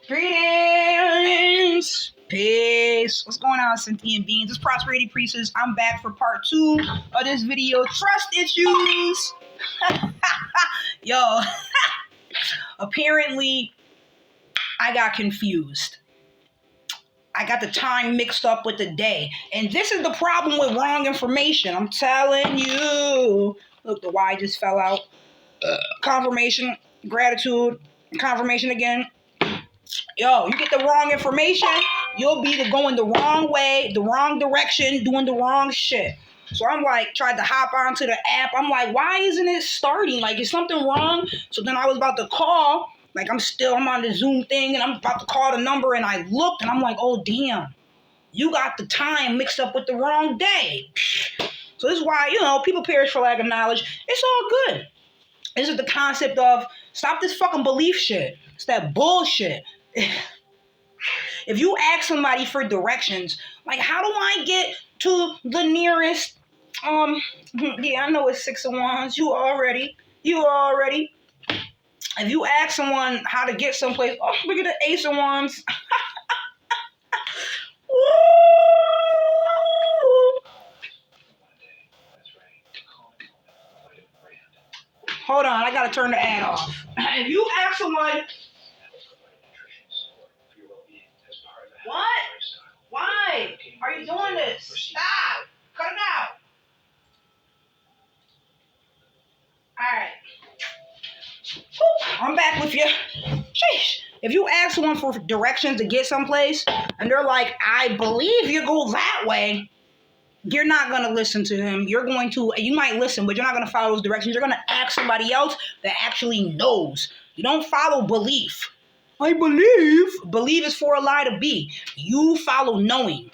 Greetings! Peace! What's going on, sentient beings? It's Prosperity Priestess. I'm back for part 2 of this video. Trust issues! Yo, apparently, I got confused. I got the time mixed up with the day. And this is the problem with wrong information. I'm telling you. Look, the Y just fell out. Confirmation, gratitude, confirmation again. Yo, you get the wrong information, you'll be going the wrong way, the wrong direction, doing the wrong shit. So I'm like, tried to hop onto the app. I'm like, why isn't it starting? Like, is something wrong? So then I was about to call. Like, I'm on the Zoom thing, and I'm about to call the number, and I looked, and I'm like, oh, damn. You got the time mixed up with the wrong day. So this is why, people perish for lack of knowledge. It's all good. This is the concept of stop this fucking belief shit. It's that bullshit. If you ask somebody for directions, like, how do I get to the nearest, yeah, I know it's 6 of Wands. You already. If you ask someone how to get someplace, oh, look at the Ace of Wands. Woo! Hold on, I gotta turn the ad off. If you ask someone, what? Why are you doing this? Stop! Cut it out. Alright. I'm back with you. Sheesh. If you ask someone for directions to get someplace, and they're like, I believe you go that way, you're not going to listen to him. You might listen, but you're not going to follow those directions. You're going to ask somebody else that actually knows. You don't follow belief. I believe. Believe is for a lie to be. You follow knowing.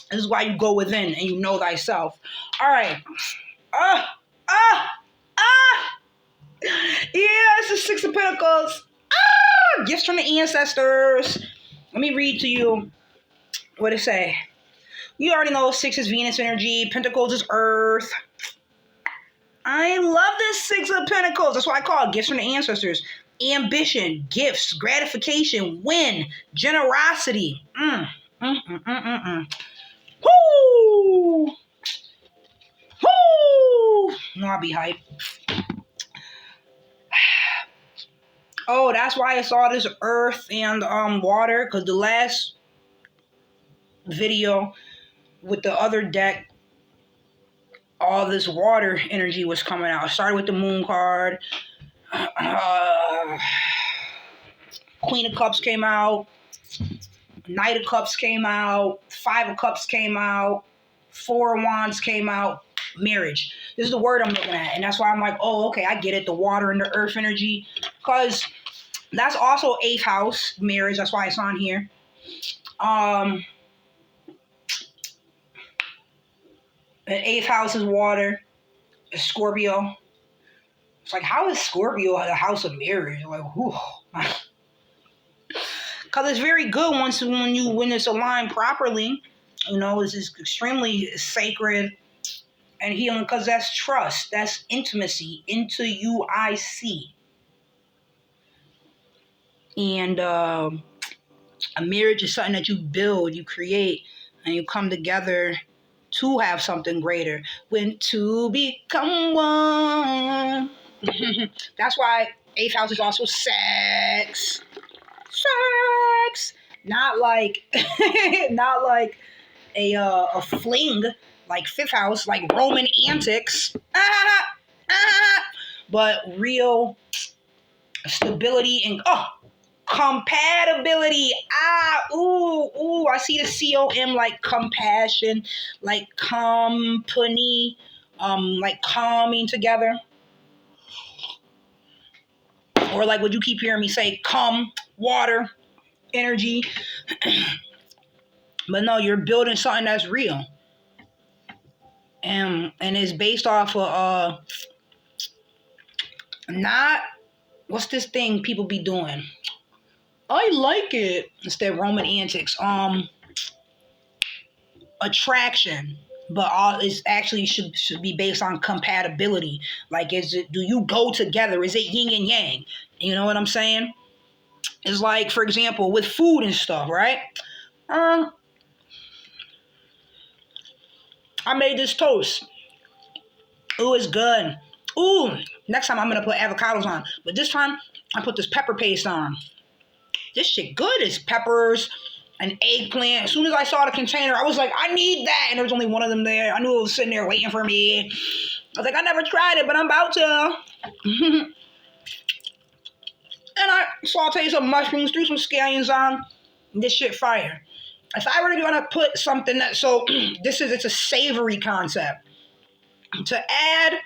This is why you go within and you know thyself. All right. Yeah, it's the 6 of Pentacles. Gifts from the ancestors. Let me read to you what it say. You already know 6 is Venus energy. Pentacles is Earth. I love this 6 of Pentacles. That's why I call it gifts from the ancestors. Ambition, gifts, gratification, win, generosity. Woo! Woo! No, I'll be hyped. Oh, that's why it's all this earth and water. Because the last video with the other deck, all this water energy was coming out. It started with the Moon card. Queen of Cups came out. Knight of Cups came out. 5 of Cups came out. 4 of Wands came out. Marriage. This is the word I'm looking at. And that's why I'm like, oh, okay, I get it. The water and the earth energy. Because that's also 8th house, marriage. That's why it's on here. The 8th house is water. It's Scorpio. It's like, how is Scorpio the house of marriage? Like, whew. Because it's very good when it's aligned properly. It's just extremely sacred and healing because that's trust. That's intimacy. Into you, I see. And a marriage is something that you build, you create, and you come together to have something greater. When two become one. That's why 8th house is also sex. Sex. Not like a fling, like 5th house, like Roman antics. But real stability and compatibility. I see the COM like compassion, like company, like calming together. Or like what you keep hearing me say, come, water, energy. But no, you're building something that's real. And it's based off of not what's this thing people be doing? I like it. Instead of Roman antics. Attraction. But it's actually should be based on compatibility. Like, do you go together? Is it yin and yang? You know what I'm saying? It's like, for example, with food and stuff, right? I made this toast. Ooh, it's good. Ooh, next time I'm gonna put avocados on, but this time I put this pepper paste on. This shit good. It's peppers, an eggplant. As soon as I saw the container, I was like, I need that. And there was only one of them there. I knew it was sitting there waiting for me. I was like, I never tried it, but I'm about to. And I sauteed some mushrooms, threw some scallions on. This shit fire. If I were gonna put something that, so it's a savory concept. To add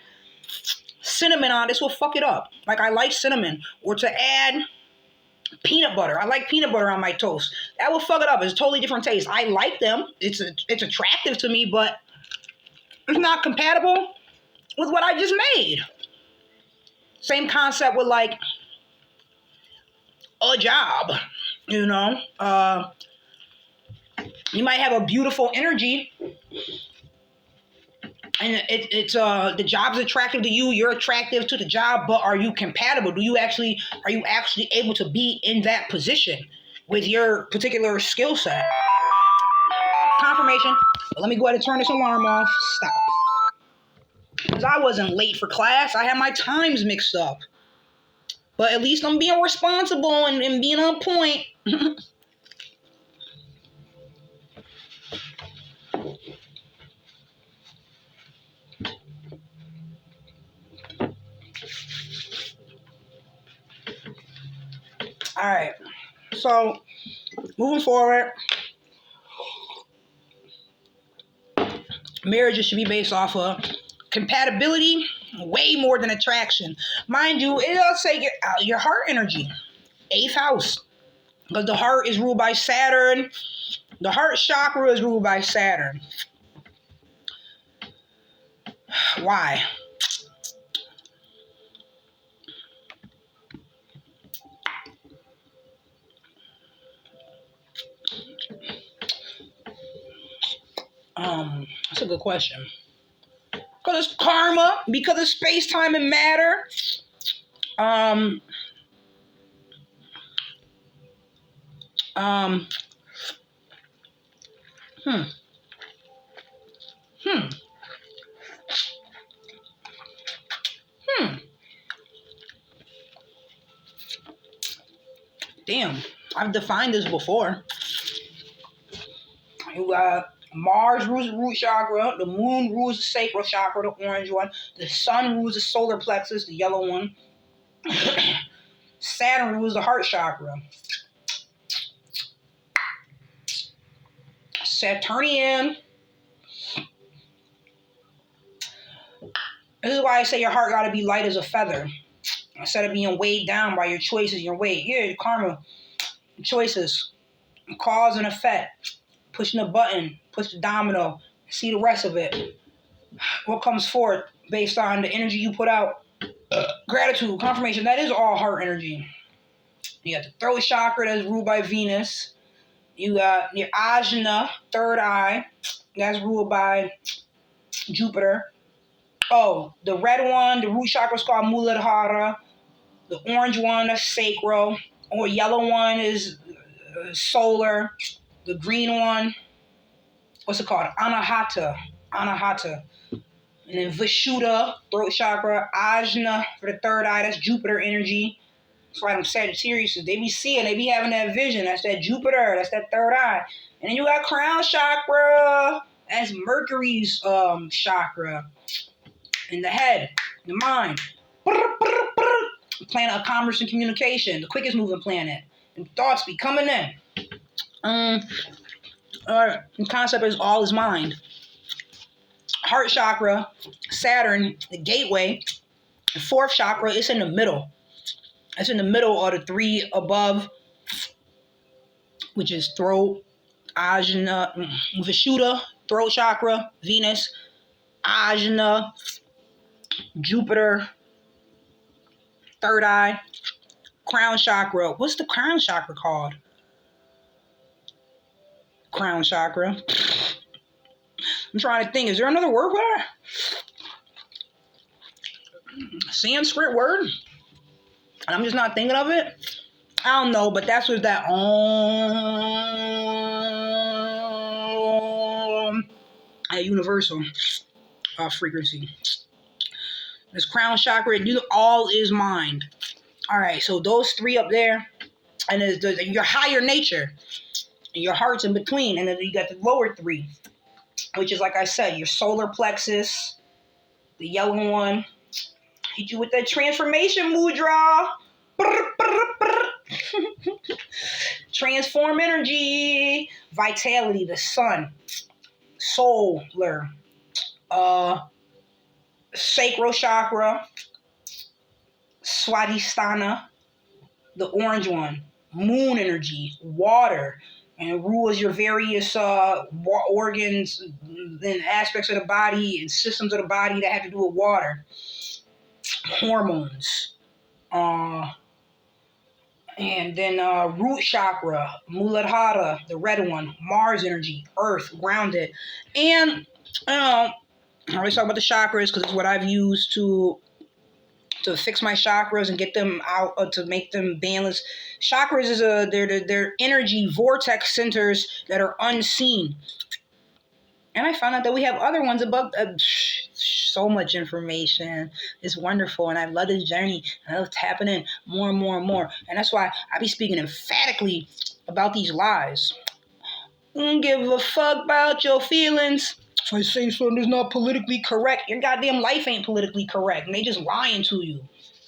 cinnamon on, this will fuck it up. Like, I like cinnamon. Or to add peanut butter. I like peanut butter on my toast. That will fuck it up. It's a totally different taste. I like them. It's attractive to me, but it's not compatible with what I just made. Same concept with like a job, you know. You might have a beautiful energy, and it's the job's attractive to you. You're attractive to the job, but are you compatible? Are you actually able to be in that position with your particular skill set? Confirmation. But let me go ahead and turn this alarm off. Stop. Because I wasn't late for class. I had my times mixed up. But at least I'm being responsible and being on point. All right. So, moving forward, marriages should be based off of compatibility way more than attraction. Mind you, it does say your heart energy, 8th house, because the heart is ruled by Saturn. The heart chakra is ruled by Saturn. Why? That's a good question. Because it's karma, because it's space, time, and matter. Hmm. Hmm. Hmm. Damn. I've defined this before. You got Mars rules the root chakra, the moon rules the sacral chakra, the orange one, the sun rules the solar plexus, the yellow one, Saturn rules the heart chakra. Saturnian. This is why I say your heart gotta be light as a feather. Instead of being weighed down by your choices, your weight. Yeah, your karma, choices, cause and effect. Pushing a button, push the domino, see the rest of it. What comes forth based on the energy you put out. Gratitude, confirmation, that is all heart energy. You got the throat chakra that's ruled by Venus. You got your ajna, third eye, that's ruled by Jupiter. Oh, the red one, the root chakra is called Muladhara. The orange one, that's sacral. Or yellow one is solar. The green one, what's it called? Anahata. Anahata. And then Vishuddha, throat chakra. Ajna for the third eye, that's Jupiter energy. That's why them Sagittarius, they be seeing, they be having that vision. That's that Jupiter, that's that third eye. And then you got crown chakra. That's Mercury's chakra. In the head, the mind. Planet of commerce and communication, the quickest moving planet. And thoughts be coming in. The concept is all is mind. Heart chakra, Saturn, the gateway. The fourth chakra, it's in the middle. It's in the middle of the three above, which is throat, ajna, Vishuddha, throat chakra, Venus, ajna, Jupiter, third eye, crown chakra. What's the crown chakra called? Crown chakra. I'm trying to think. Is there another word for that? Sanskrit word? I'm just not thinking of it. I don't know, but that's what that universal frequency. This crown chakra, all is mind. All right, so those three up there, and your higher nature, and your heart's in between, and then you got the lower three, which is like I said, your solar plexus, the yellow one. Hit you with that transformation mudra. Transform energy, vitality, the sun, solar, sacral chakra, swadhisthana, the orange one, moon energy, water, and rules your various organs and aspects of the body and systems of the body that have to do with water, hormones, and then root chakra, Muladhara, the red one, Mars energy, earth, grounded. And I always talk about the chakras because it's what I've used to fix my chakras and get them out, to make them balanced. Chakras is they're energy vortex centers that are unseen. And I found out that we have other ones above. So much information. It's wonderful. And I love this journey. And I love tapping in more and more and more. And that's why I be speaking emphatically about these lies. Don't give a fuck about your feelings. If I say something that's not politically correct, your goddamn life ain't politically correct. And they just lying to you.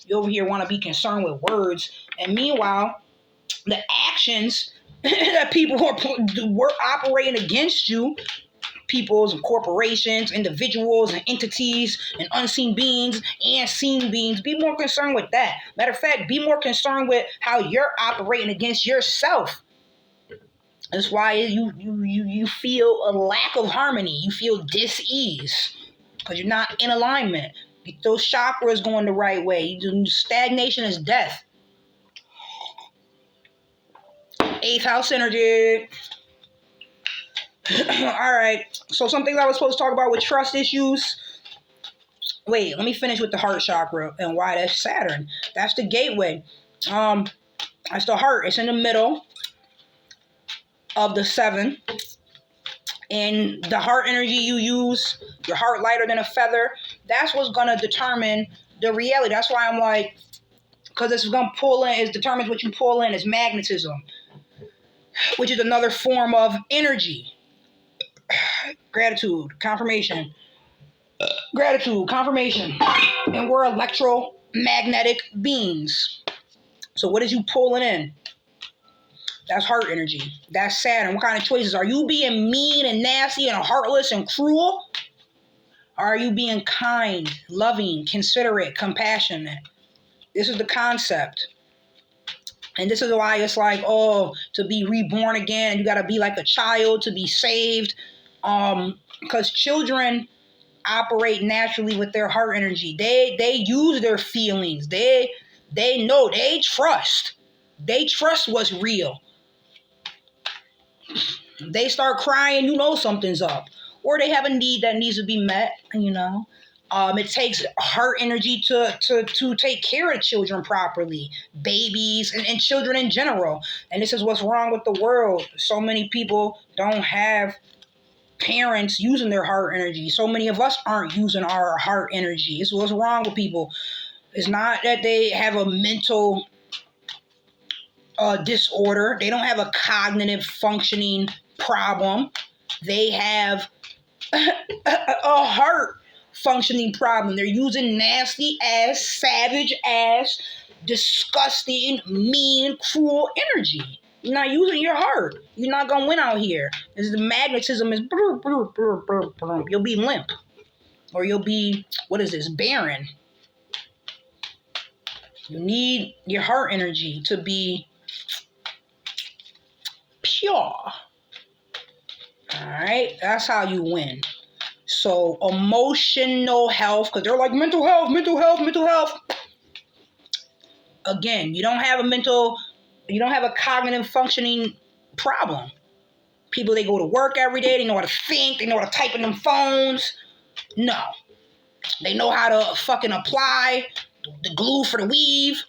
You over here want to be concerned with words. And meanwhile, the actions that people were operating against you, peoples and corporations, individuals and entities and unseen beings and seen beings. Be more concerned with that. Matter of fact, be more concerned with how you're operating against yourself. That's why you feel a lack of harmony. You feel dis-ease because you're not in alignment. Get those chakras going the right way. Stagnation is death. 8th house energy. All right. So some things I was supposed to talk about with trust issues. Wait, let me finish with the heart chakra and why that's Saturn. That's the gateway. That's the heart. It's in the middle of the 7. And the heart energy you use, your heart lighter than a feather, that's what's going to determine the reality. That's why I'm like, because it's going to pull in, it determines what you pull in is magnetism, which is another form of energy. Gratitude, confirmation. Gratitude, confirmation. And we're electromagnetic beings. So what is you pulling in? That's heart energy. That's Saturn. What kind of choices? Are you being mean and nasty and heartless and cruel? Or are you being kind, loving, considerate, compassionate? This is the concept. And this is why it's like, to be reborn again, you got to be like a child to be saved. Because children operate naturally with their heart energy. They use their feelings. They know, they trust. They trust what's real. They start crying, you know something's up. Or they have a need that needs to be met, you know. It takes heart energy to take care of children properly, babies and children in general. And this is what's wrong with the world. So many people don't have parents using their heart energy. So many of us aren't using our heart energy. It's what's wrong with people. It's not that they have a mental disorder. They don't have a cognitive functioning problem. They have a heart functioning problem. They're using nasty ass, savage ass, disgusting, mean, cruel energy. You're not using your heart. You're not gonna win out here. As the magnetism is, you'll be limp, or you'll be, what is this, barren. You need your heart energy to be pure. All right, that's how you win. So emotional health, because they're like mental health. Again, you don't have a cognitive functioning problem. People, they go to work every day, they know how to think, they know how to type in them phones. No. They know how to fucking apply the glue for the weave.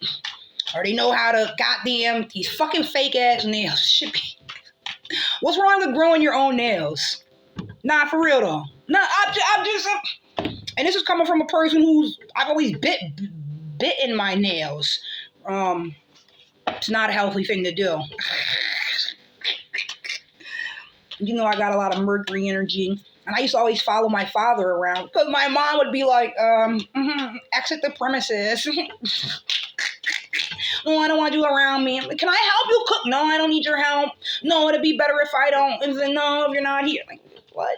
or they know how to goddamn these fucking fake ass nails. Shit be. What's wrong with growing your own nails? Nah, for real though. No, I'm just, and this is coming from a person who's I've always bitten my nails. It's not a healthy thing to do. You know, I got a lot of Mercury energy. And I used to always follow my father around because my mom would be like, exit the premises. Oh, I don't want you around me. Like, can I help you cook? No, I don't need your help. No, it'd be better if I don't. And then, no, if you're not here. Like, what?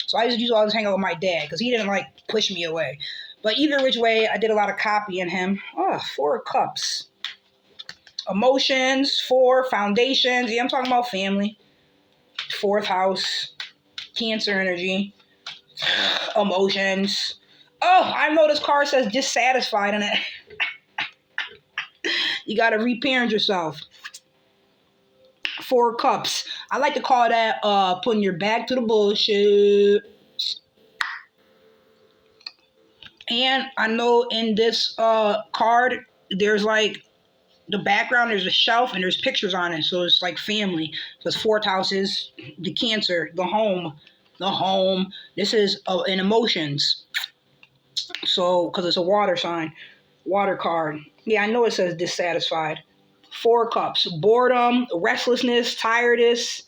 So I used to always hang out with my dad because he didn't like push me away. But either which way, I did a lot of copying him. Oh, 4 cups. Emotions, 4 foundations. Yeah, I'm talking about family. 4th house, Cancer energy, emotions. Oh, I know this card says dissatisfied in it. You got to reparent yourself. 4 cups. I like to call that putting your back to the bullshit. And I know in this card, there's like the background, there's a shelf and there's pictures on it. So it's like family. So it's 4th house is the Cancer, the home. This is in emotions. So, because it's a water sign, water card. Yeah, I know it says dissatisfied. 4 cups. Boredom, restlessness, tiredness,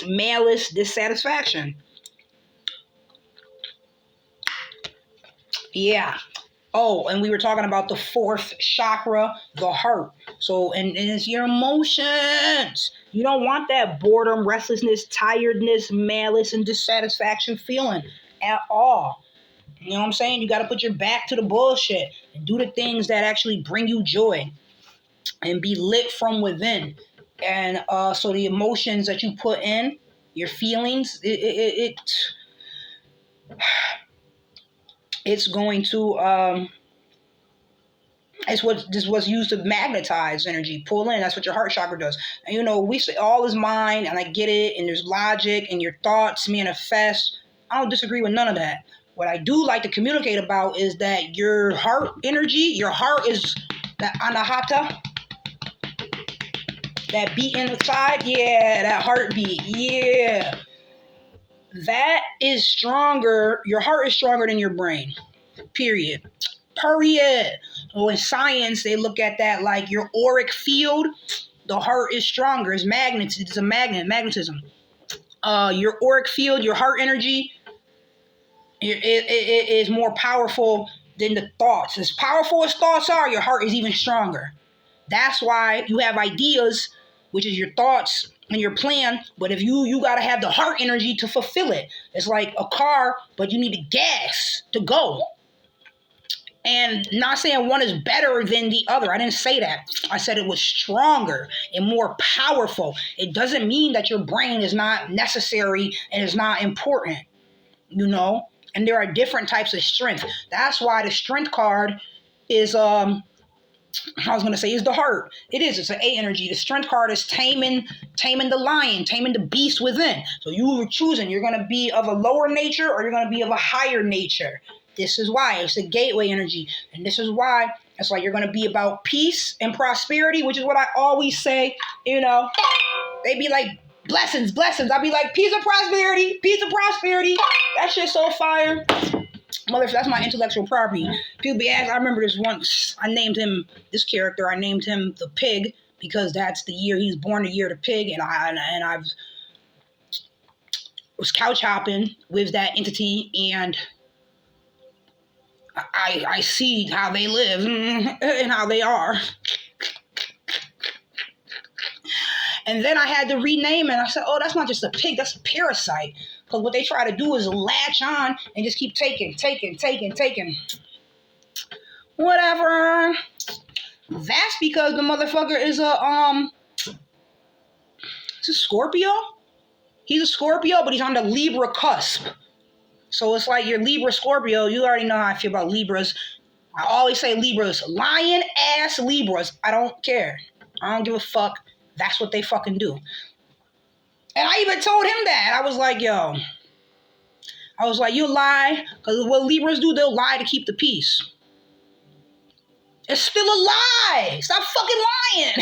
malice, dissatisfaction. Yeah. Oh, and we were talking about the 4th chakra, the heart. So, and it's your emotions. You don't want that boredom, restlessness, tiredness, malice, and dissatisfaction feeling at all. You know what I'm saying? You got to put your back to the bullshit and do the things that actually bring you joy and be lit from within. And so the emotions that you put in, your feelings, it's going to it's what's used to magnetize energy, pull in. That's what your heart chakra does. And you know, we say all is mind, and I get it, and there's logic, and your thoughts manifest. I don't disagree with none of that. What I do like to communicate about is that your heart energy, your heart is that anahata, that beat inside, yeah, that heartbeat, yeah. That is stronger. Your heart is stronger than your brain. Period. So in science, they look at that like your auric field. The heart is stronger. It's magnets. It's a magnetism. Your auric field, your heart energy, it is more powerful than the thoughts. As powerful as thoughts are, your heart is even stronger. That's why you have ideas, which is your thoughts and your plan. But if you got to have the heart energy to fulfill it. It's like a car, but you need the gas to go. And not saying one is better than the other. I didn't say that. I said it was stronger and more powerful. It doesn't mean that your brain is not necessary and is not important, you know? And there are different types of strength. That's why the strength card is is the heart. It is. It's an A energy. The strength card is taming the lion, taming the beast within. So you were choosing. You're going to be of a lower nature or you're going to be of a higher nature. This is why. It's a gateway energy. And this is why it's like you're going to be about peace and prosperity, which is what I always say. You know, they be like, blessings. I'll be like, peace and prosperity. That shit's so fire. Mother, that's my intellectual property. People be asking, I remember this once, this character, I named him the pig because that's the year he's born, the year of the pig. And I was couch hopping with that entity and I see how they live and how they are. And then I had to rename it. I said, oh, that's not just a pig, that's a parasite. Because what they try to do is latch on and just keep taking. Whatever. That's because the motherfucker is it's a Scorpio? He's a Scorpio, but he's on the Libra cusp. So it's like you're Libra Scorpio. You already know how I feel about Libras. I always say Libras. Lion ass Libras. I don't care. I don't give a fuck. That's what they fucking do. And I even told him that. I was like, you lie. Because what Libras do, they'll lie to keep the peace. It's still a lie. Stop fucking lying.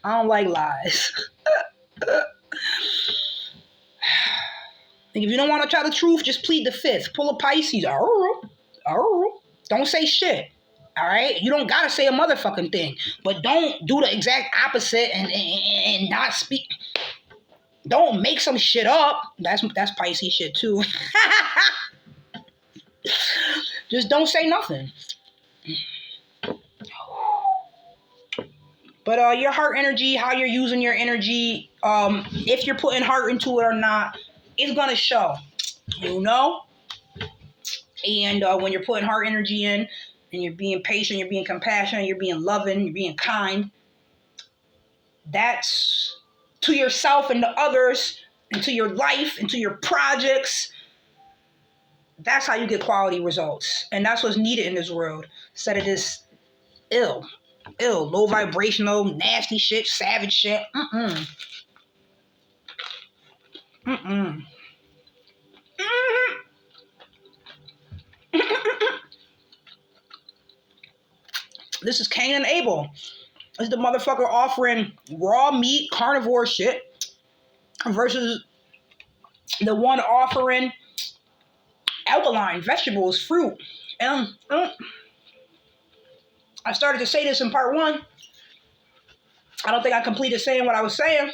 I don't like lies. Like, if you don't want to tell the truth, just plead the fifth. Pull a Pisces. Don't say shit. All right? You don't got to say a motherfucking thing. But don't do the exact opposite and not speak. Don't make some shit up. That's Pisces shit too. Just don't say nothing. But your heart energy, how you're using your energy, if you're putting heart into it or not, it's gonna show. You know? And when you're putting heart energy in, and you're being patient, you're being compassionate, you're being loving, you're being kind, that's to yourself and to others, and to your life, and to your projects. That's how you get quality results. And that's what's needed in this world. Instead of this ill, low vibrational, nasty shit, savage shit. This is Cain and Abel. This is the motherfucker offering raw meat, carnivore shit, versus the one offering alkaline, vegetables, fruit. And I started to say this in part one. I don't think I completed saying what I was saying.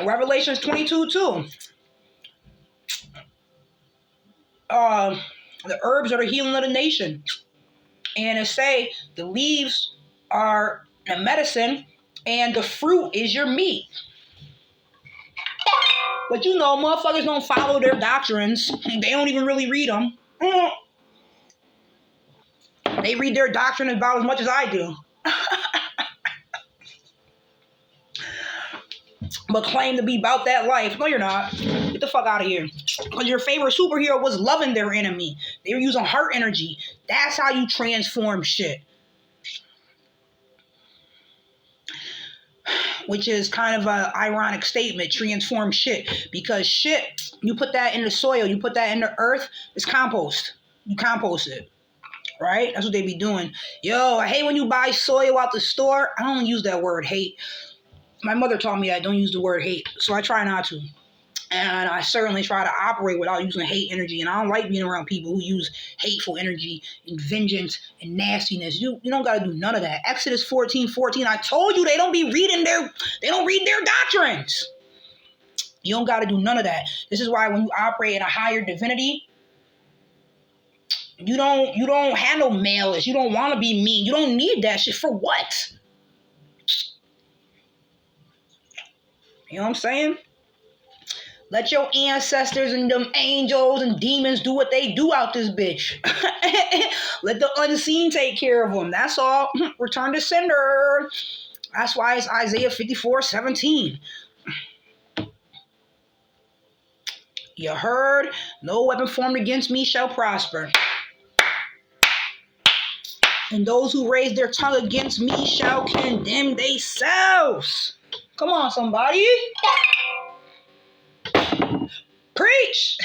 Revelations 22:2. The herbs are the healing of the nation. And it say the leaves are the medicine and the fruit is your meat. But you know, motherfuckers don't follow their doctrines. They don't even really read them. They read their doctrine about as much as I do. But claim to be about that life. No, you're not. Get the fuck out of here. Because your favorite superhero was loving their enemy. They were using heart energy. That's how you transform shit. Which is kind of an ironic statement, transform shit. Because shit, you put that in the soil, you put that in the earth, it's compost. You compost it. Right? That's what they be doing. Yo, I hate when you buy soil out the store. I don't use that word hate. My mother taught me that I don't use the word hate, so I try not to. And I certainly try to operate without using hate energy. And I don't like being around people who use hateful energy and vengeance and nastiness. You don't got to do none of that. Exodus 14:14. I told you they don't read their doctrines. You don't got to do none of that. This is why when you operate in a higher divinity, you don't handle malice. You don't want to be mean. You don't need that shit. For what? You know what I'm saying? Let your ancestors and them angels and demons do what they do out this bitch. Let the unseen take care of them. That's all. Return to sender. That's why it's Isaiah 54:17. You heard? No weapon formed against me shall prosper. And those who raise their tongue against me shall condemn themselves. Come on, somebody. Preach.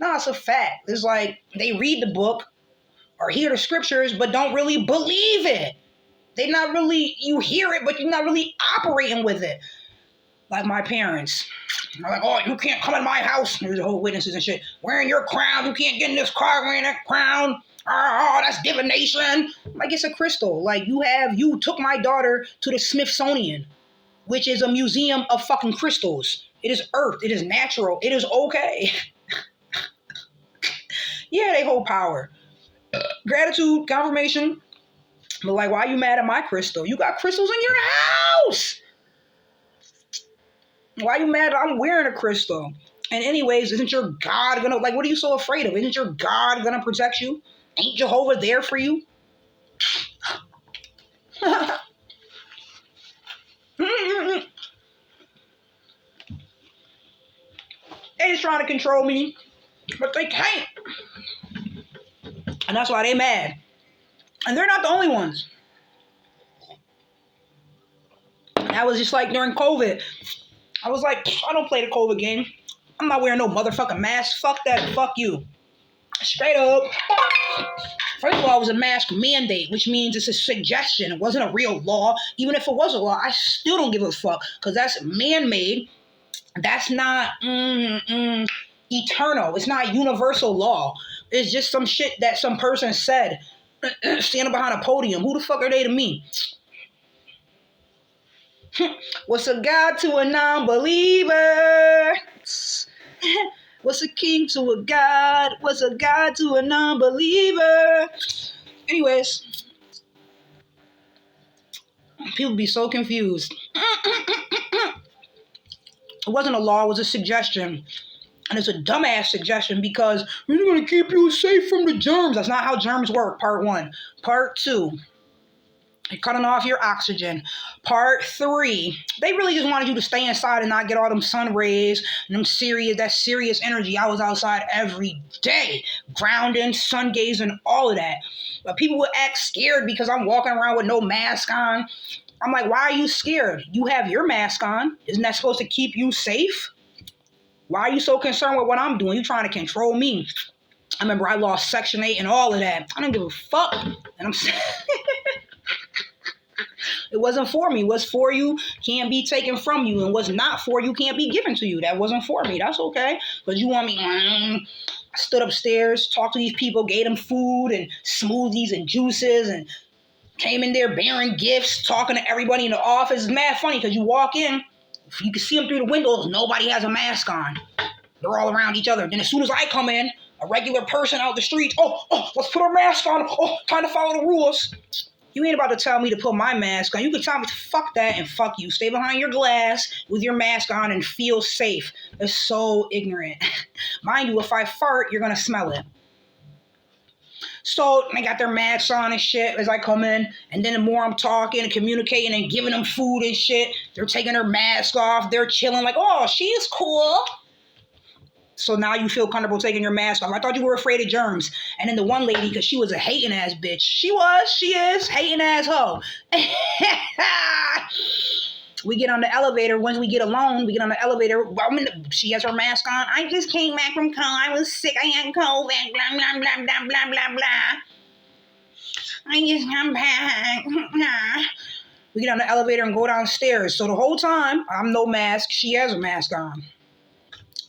No, it's a fact. It's like they read the book or hear the scriptures, but don't really believe it. You hear it, but you're not really operating with it. Like my parents. They're like, oh, you can't come in my house. There's the whole witnesses and shit. Wearing your crown. You can't get in this car wearing that crown. Oh, that's divination. Like, it's a crystal. Like, you took my daughter to the Smithsonian, which is a museum of fucking crystals. It is earth. It is natural. It is okay. Yeah, they hold power. Gratitude, confirmation. But like, why are you mad at my crystal? You got crystals in your house. Why are you mad that I'm wearing a crystal? And anyways, isn't your God gonna, like, what are you so afraid of? Isn't your God gonna protect you? Ain't Jehovah there for you? They just trying to control me, but they can't. And that's why they mad. And they're not the only ones. That was just like during COVID. I was like, I don't play the COVID game. I'm not wearing no motherfucking mask. Fuck that. Fuck you. Straight up. First of all, it was a mask mandate, which means it's a suggestion. It wasn't a real law. Even if it was a law, I still don't give a fuck because that's man-made. That's not eternal. It's not universal law. It's just some shit that some person said standing behind a podium. Who the fuck are they to me? What's a God to a non-believer? What's a king to a God? What's a God to a non-believer? Anyways, people be so confused. It wasn't a law, it was a suggestion. And it's a dumbass suggestion because we're going to keep you safe from the germs. That's not how germs work, part 1. Part 2, you're cutting off your oxygen. Part 3, they really just wanted you to stay inside and not get all them sun rays and that serious energy. I was outside every day, grounding, sun gazing, all of that. But people would act scared because I'm walking around with no mask on. I'm like, why are you scared? You have your mask on. Isn't that supposed to keep you safe? Why are you so concerned with what I'm doing? You trying to control me. I remember I lost Section 8 and all of that. I don't give a fuck. And I'm saying it wasn't for me. What's for you can't be taken from you. And what's not for you can't be given to you. That wasn't for me. That's okay. Because you want me. I stood upstairs, talked to these people, gave them food and smoothies and juices and came in there bearing gifts, talking to everybody in the office. It's mad funny because you walk in, you can see them through the windows. Nobody has a mask on. They're all around each other. Then as soon as I come in, a regular person out the street, let's put our mask on. Time to follow the rules. You ain't about to tell me to put my mask on. You can tell me to fuck that and fuck you. Stay behind your glass with your mask on and feel safe. It's so ignorant. Mind you, if I fart, you're going to smell it. So they got their masks on and shit as I come in. And then the more I'm talking and communicating and giving them food and shit, they're taking their mask off. They're chilling like, oh, she's cool. So now you feel comfortable taking your mask off. I thought you were afraid of germs. And then the one lady, because she was a hating ass bitch. She is, hating ass hoe. We get on the elevator. Once we get alone, we get on the elevator. She has her mask on. I just came back from college. I was sick. I had COVID. Blah, blah, blah, blah, blah, blah, blah. I just come back. We get on the elevator and go downstairs. So the whole time, I'm no mask. She has a mask on.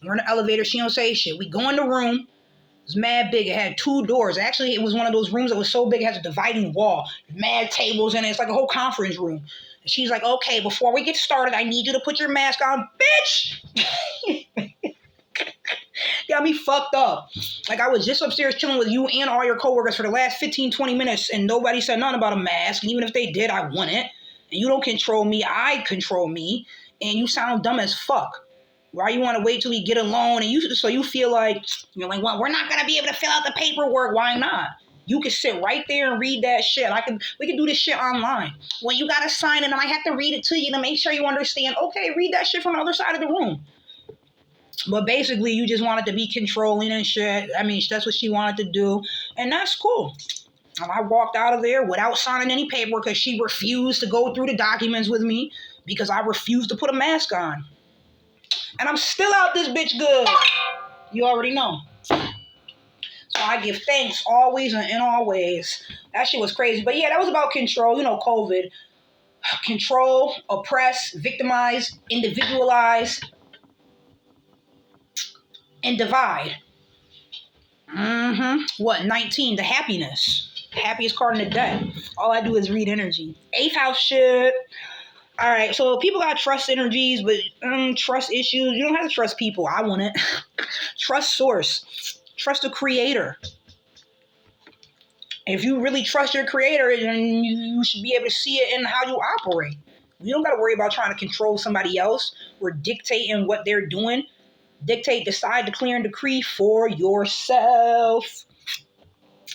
We're in the elevator. She don't say shit. We go in the room. It was mad big. It had 2 doors. Actually, it was one of those rooms that was so big it has a dividing wall. Mad tables in it. It's like a whole conference room. And she's like, okay, before we get started, I need you to put your mask on. Bitch! Got me fucked up. Like, I was just upstairs chilling with you and all your coworkers for the last 15, 20 minutes, and nobody said nothing about a mask. And even if they did, I want it. And you don't control me. I control me. And you sound dumb as fuck. Why you want to wait till we get alone? And so you feel like, you're like, well, we're not going to be able to fill out the paperwork. Why not? You can sit right there and read that shit. We can do this shit online. Well, you got to sign it and I have to read it to you to make sure you understand. Okay, read that shit from the other side of the room. But basically, you just wanted to be controlling and shit. I mean, that's what she wanted to do. And that's cool. And I walked out of there without signing any paperwork because she refused to go through the documents with me because I refused to put a mask on. And I'm still out this bitch good. You already know. So I give thanks always and in all ways. That shit was crazy. But yeah, that was about control. You know, COVID. Control, oppress, victimize, individualize, and divide. What? 19, the happiness. Happiest card in the deck. All I do is read energy. 8th house shit. All right, so people got trust energies, but trust issues. You don't have to trust people. I want it. Trust source. Trust the creator. If you really trust your creator, then you should be able to see it in how you operate. You don't got to worry about trying to control somebody else or dictating what they're doing. Dictate, decide, declare, and decree for yourself.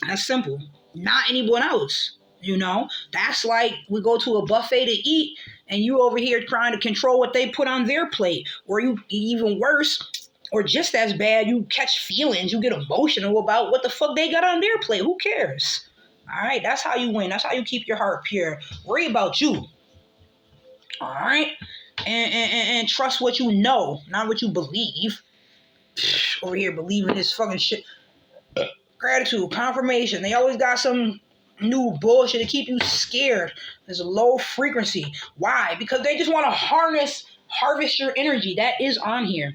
That's simple. Not anyone else. You know, that's like we go to a buffet to eat and you over here trying to control what they put on their plate. Or you, even worse, or just as bad, you catch feelings. You get emotional about what the fuck they got on their plate. Who cares? All right, that's how you win. That's how you keep your heart pure. Worry about you. All right? And trust what you know, not what you believe. Over here believing this fucking shit. Gratitude, confirmation. They always got some new bullshit to keep you scared. There's a low frequency. Why? Because they just want to harvest your energy. That is on here.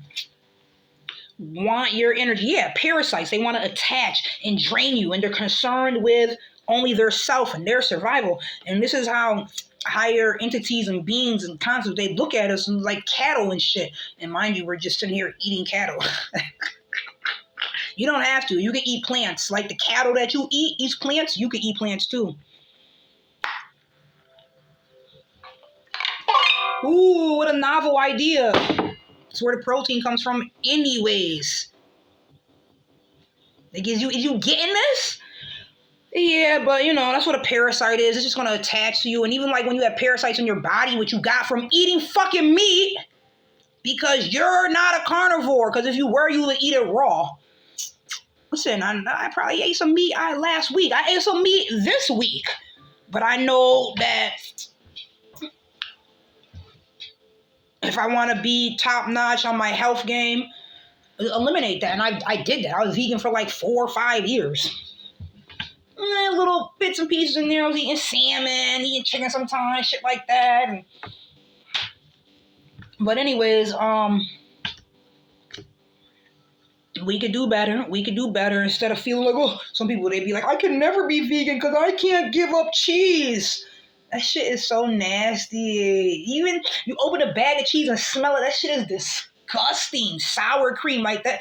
Want your energy. Yeah, parasites. They want to attach and drain you, and they're concerned with only their self and their survival. And this is how higher entities and beings and concepts, they look at us like cattle and shit. And mind you, we're just sitting here eating cattle. You don't have to. You can eat plants. Like the cattle that you eat eats plants, you can eat plants too. Ooh, what a novel idea. That's where the protein comes from anyways. It gives you, is you getting this? Yeah, but you know, that's what a parasite is. It's just going to attach to you. And even like when you have parasites in your body, which you got from eating fucking meat, because you're not a carnivore. Because if you were, you would eat it raw. Listen, I probably ate some meat last week. I ate some meat this week. But I know that if I want to be top notch on my health game, eliminate that. And I did that. I was vegan for like 4 or 5 years. Little bits and pieces in there. I was eating salmon, eating chicken sometimes, shit like that. But anyways, we could do better. We could do better instead of feeling like, oh, some people, they'd be like, I can never be vegan because I can't give up cheese. That shit is so nasty. Even you open a bag of cheese and smell it, that shit is disgusting. Sour cream like that.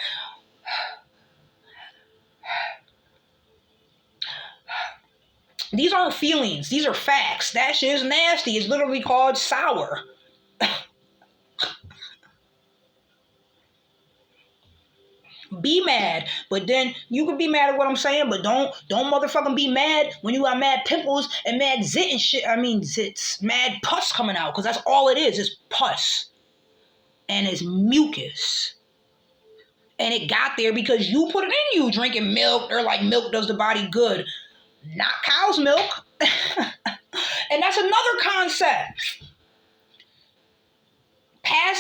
These aren't feelings. These are facts. That shit is nasty. It's literally called sour. Be mad, but then you can be mad at what I'm saying, but don't motherfucking be mad when you got mad pimples and mad zit and shit. I mean zits, mad pus coming out, because that's all it is. It's pus. And it's mucus. And it got there because you put it in you, drinking milk. They're like, milk does the body good. Not cow's milk. And that's another concept.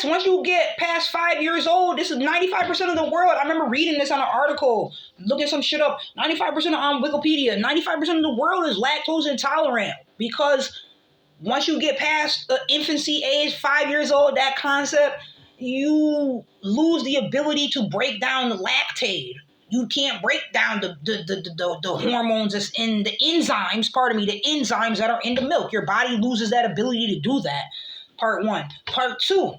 Once you get past 5 years old, this is 95% of the world. I remember reading this on an article, looking some shit up. 95% on Wikipedia, 95% of the world is lactose intolerant, because once you get past the infancy age, 5 years old, that concept, you lose the ability to break down the lactate. You can't break down the hormones that's in the enzymes, the enzymes that are in the milk. Your body loses that ability to do that. Part 1. Part 2,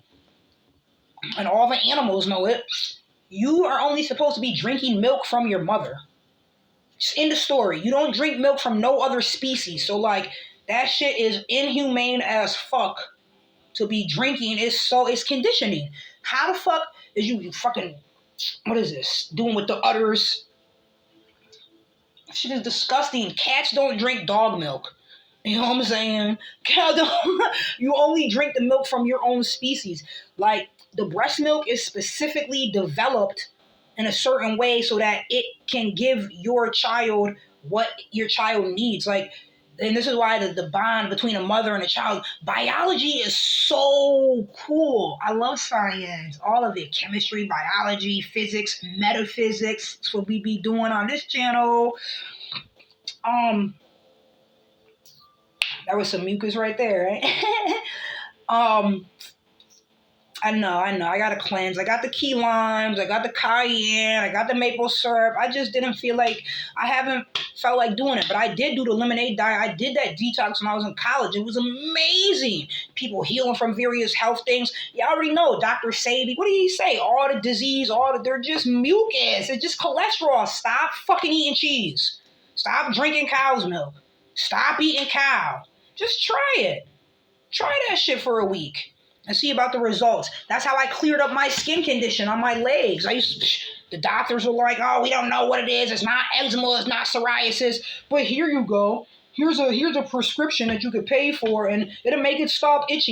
and all the animals know it, you are only supposed to be drinking milk from your mother. It's in the story. You don't drink milk from no other species. So like, that shit is inhumane as fuck to be drinking. It's conditioning. How the fuck is you fucking, what is this, doing with the udders? Shit is disgusting. Cats don't drink dog milk. You know what I'm saying? You only drink the milk from your own species. Like, the breast milk is specifically developed in a certain way so that it can give your child what your child needs. Like, and this is why the bond between a mother and a child, biology is so cool. I love science, all of it. Chemistry, biology, physics, metaphysics. That's what we be doing on this channel. That was some mucus right there, right? I know. I got to cleanse. I got the key limes. I got the cayenne. I got the maple syrup. I just didn't feel like, I haven't felt like doing it. But I did do the lemonade diet. I did that detox when I was in college. It was amazing. People healing from various health things. You already know, Dr. Sabi, what did he say? All the disease, they're just mucus. It's just cholesterol. Stop fucking eating cheese. Stop drinking cow's milk. Stop eating cow. Just try it. Try that shit for a week and see about the results. That's how I cleared up my skin condition on my legs. The doctors were like, oh, we don't know what it is. It's not eczema. It's not psoriasis. But here you go. Here's a prescription that you could pay for, and it'll make it stop itching.